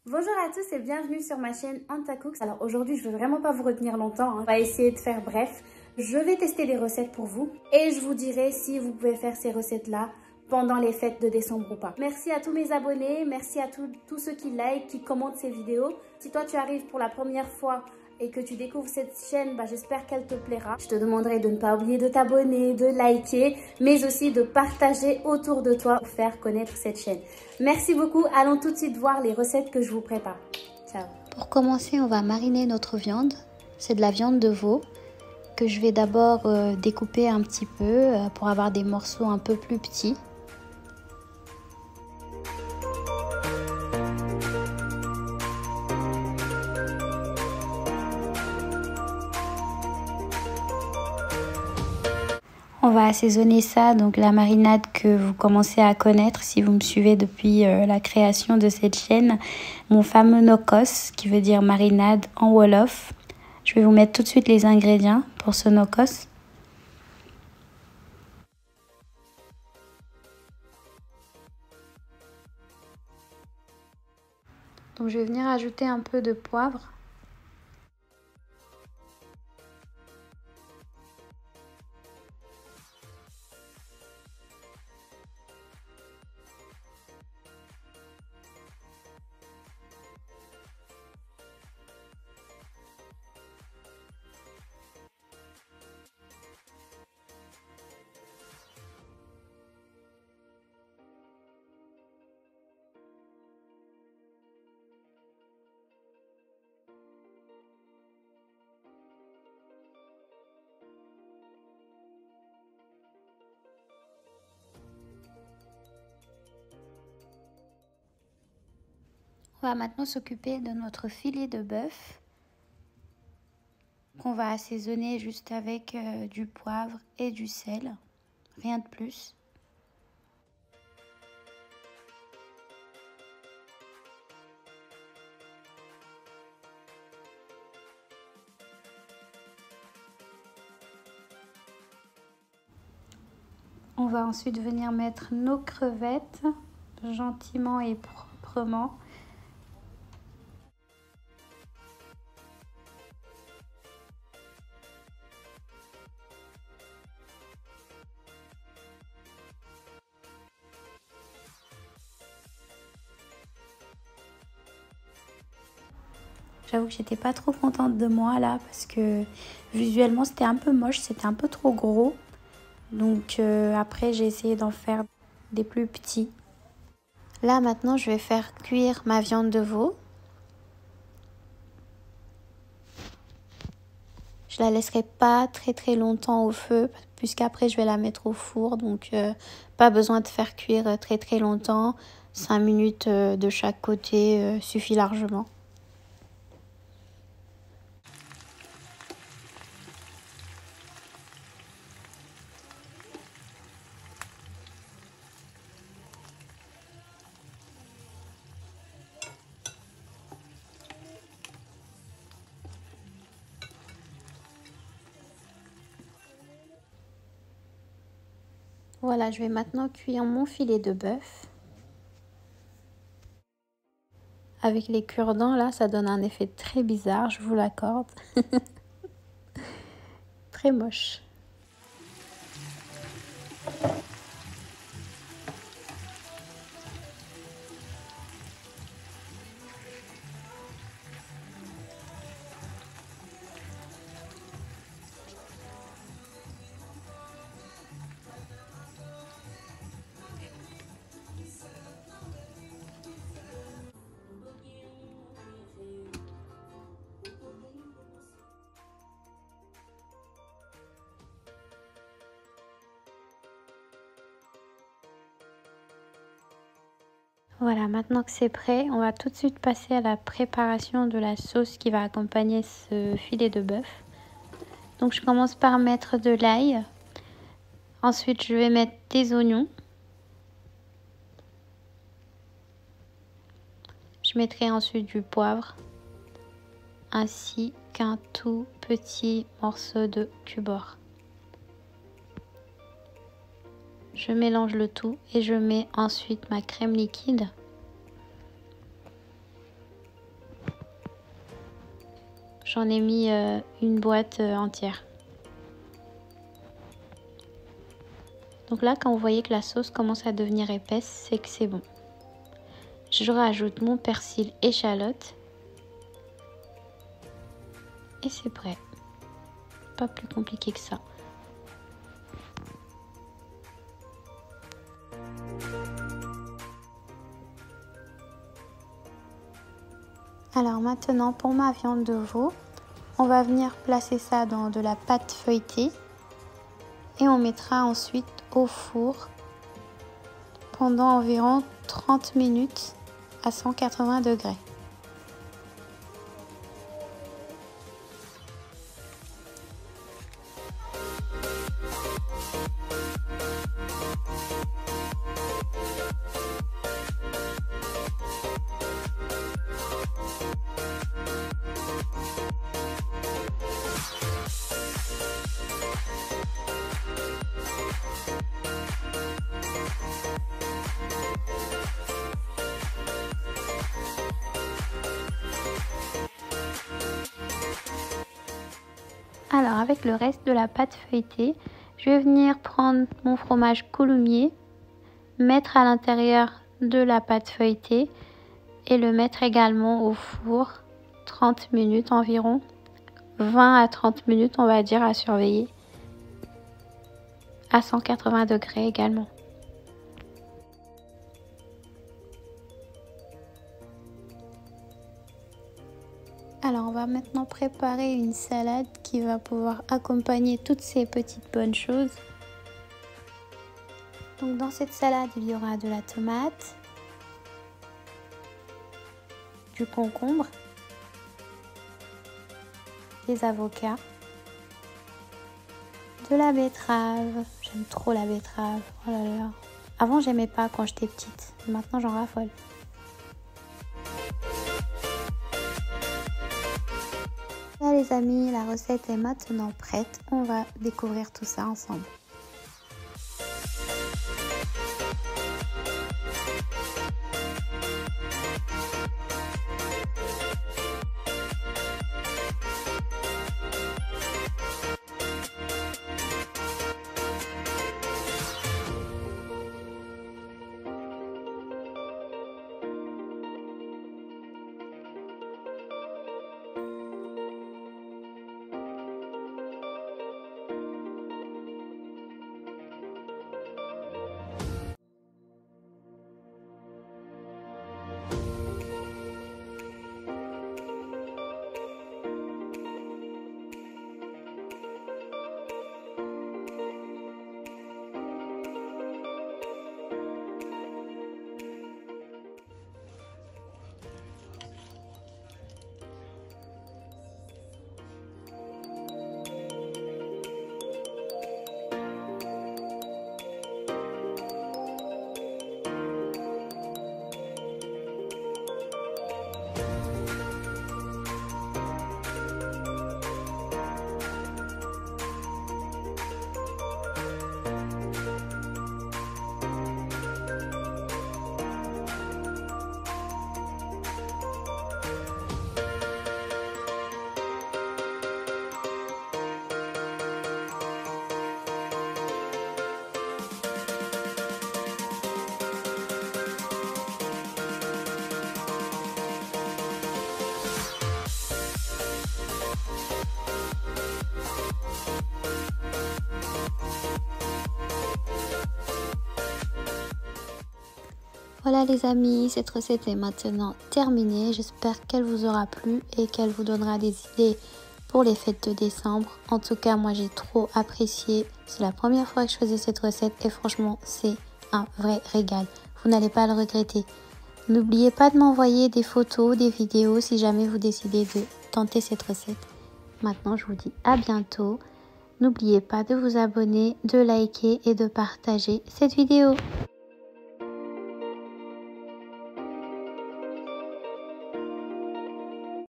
Bonjour à tous et bienvenue sur ma chaîne Anta Cooks. Alors aujourd'hui je ne veux vraiment pas vous retenir longtemps, On va essayer de faire bref. Je vais tester des recettes pour vous et je vous dirai si vous pouvez faire ces recettes là pendant les fêtes de décembre ou pas. Merci à tous mes abonnés, merci à tous ceux qui like, qui commentent ces vidéos. Si toi tu arrives pour la première fois et que tu découvres cette chaîne, j'espère qu'elle te plaira. Je te demanderai de ne pas oublier de t'abonner, de liker, mais aussi de partager autour de toi pour faire connaître cette chaîne. Merci beaucoup. Allons tout de suite voir les recettes que je vous prépare. Ciao. Pour commencer, on va mariner notre viande. C'est de la viande de veau que je vais d'abord découper un petit peu pour avoir des morceaux un peu plus petits. On va assaisonner ça, donc la marinade que vous commencez à connaître si vous me suivez depuis la création de cette chaîne. Mon fameux nokos, qui veut dire marinade en wolof. Je vais vous mettre tout de suite les ingrédients pour ce nokos. Donc je vais venir ajouter un peu de poivre. On va maintenant s'occuper de notre filet de bœuf qu'on va assaisonner juste avec du poivre et du sel, rien de plus. On va ensuite venir mettre nos crevettes gentiment et proprement. J'avoue que j'étais pas trop contente de moi là parce que visuellement c'était un peu moche, c'était un peu trop gros. Donc après j'ai essayé d'en faire des plus petits. Là maintenant je vais faire cuire ma viande de veau. Je la laisserai pas très longtemps au feu puisqu'après je vais la mettre au four. Donc pas besoin de faire cuire très longtemps. 5 minutes de chaque côté suffit largement. Voilà, je vais maintenant cuire mon filet de bœuf. Avec les cure-dents, là, ça donne un effet très bizarre, je vous l'accorde. Très moche. Voilà, maintenant que c'est prêt, on va tout de suite passer à la préparation de la sauce qui va accompagner ce filet de bœuf. Donc je commence par mettre de l'ail. Ensuite, je vais mettre des oignons. Je mettrai ensuite du poivre ainsi qu'un tout petit morceau de cubord. Je mélange le tout et je mets ensuite ma crème liquide. J'en ai mis une boîte entière. Donc là, quand vous voyez que la sauce commence à devenir épaisse, c'est que c'est bon. Je rajoute mon persil échalote. Et c'est prêt. Pas plus compliqué que ça. Alors maintenant, pour ma viande de veau, on va venir placer ça dans de la pâte feuilletée. Et on mettra ensuite au four pendant environ 30 minutes à 180 degrés. Alors avec le reste de la pâte feuilletée, je vais venir prendre mon fromage coulommiers, mettre à l'intérieur de la pâte feuilletée et le mettre également au four 30 minutes environ, 20 à 30 minutes on va dire à surveiller, à 180 degrés également. Alors on va maintenant préparer une salade qui va pouvoir accompagner toutes ces petites bonnes choses. Donc dans cette salade, il y aura de la tomate, du concombre, des avocats, de la betterave. J'aime trop la betterave. Oh là là. Avant j'aimais pas quand j'étais petite, maintenant j'en raffole. Là les amis, la recette est maintenant prête. On va découvrir tout ça ensemble. Voilà les amis, cette recette est maintenant terminée. J'espère qu'elle vous aura plu et qu'elle vous donnera des idées pour les fêtes de décembre. En tout cas, moi j'ai trop apprécié. C'est la première fois que je faisais cette recette et franchement, c'est un vrai régal. Vous n'allez pas le regretter. N'oubliez pas de m'envoyer des photos, des vidéos si jamais vous décidez de tenter cette recette. Maintenant, je vous dis à bientôt. N'oubliez pas de vous abonner, de liker et de partager cette vidéo.